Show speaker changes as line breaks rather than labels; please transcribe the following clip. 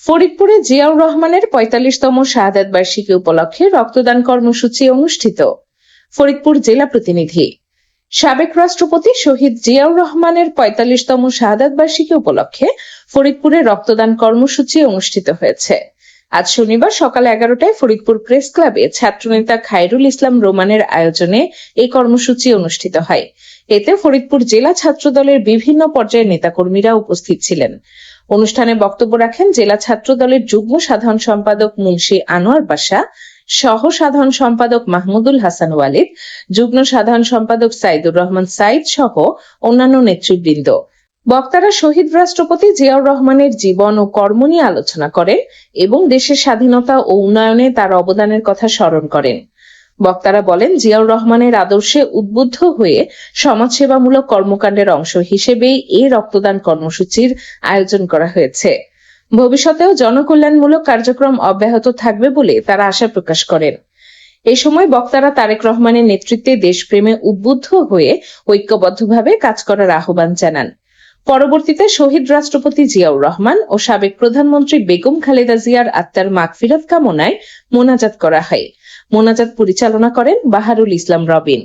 ফরিদপুরে জিয়াউর রহমানের ৪৫তম শাহাদাত বার্ষিকী উপলক্ষে রক্তদান কর্মসূচি অনুষ্ঠিত। ফরিদপুর জেলা প্রতিনিধি। সাবেক রাষ্ট্রপতি শহীদ জিয়াউর রহমানের ৪৫তম শাহাদাত বার্ষিকী উপলক্ষে ফরিদপুরে রক্তদান কর্মসূচি অনুষ্ঠিত হয়েছে। আজ শনিবার সকাল ১১টায় ফরিদপুর প্রেস ক্লাবে ছাত্রনেতা খায়রুল ইসলাম রোমানের আয়োজনে এই কর্মসূচি অনুষ্ঠিত হয়। এতে ফরিদপুর জেলা ছাত্রদলের বিভিন্ন পর্যায়ের নেতাকর্মীরা উপস্থিত ছিলেন। অনুষ্ঠানে বক্তব্য রাখেন জেলা ছাত্র দলের যুগ্ম সাধারণ সম্পাদক মুন্সি আনোয়ার পাশা, সহ সাধারণ সম্পাদক মাহমুদুল হাসান ওয়ালিদ, যুগ্ম সাধারণ সম্পাদক সাইদুর রহমান সাইদ সহ অন্যান্য নেতৃবৃন্দ। বক্তারা শহীদ রাষ্ট্রপতি জিয়াউর রহমানের জীবন ও কর্ম নিয়ে আলোচনা করেন এবং দেশের স্বাধীনতা ও উন্নয়নে তার অবদানের কথা স্মরণ করেন। বক্তারা বলেন, জিয়াউর রহমানের আদর্শে উদ্বুদ্ধ হয়ে সমাজসেবামূলক কর্মকাণ্ডের অংশ হিসেবেই এই রক্তদান কর্মসূচির আয়োজন করা হয়েছে। ভবিষ্যতেও জনকল্যাণমূলক কার্যক্রম অব্যাহত থাকবে বলে তারা আশা প্রকাশ করেন। এ সময় বক্তারা তারেক রহমানের নেতৃত্বে দেশপ্রেমে উদ্বুদ্ধ হয়ে ঐক্যবদ্ধভাবে কাজ করার আহ্বান জানান। পরবর্তীতে শহীদ রাষ্ট্রপতি জিয়াউর রহমান ও সাবেক প্রধানমন্ত্রী বেগম খালেদা জিয়ার আত্মার মাগফিরাত কামনায় মোনাজাত করা হয়। মোনাজাত পরিচালনা করেন বাহারুল ইসলাম রবিন।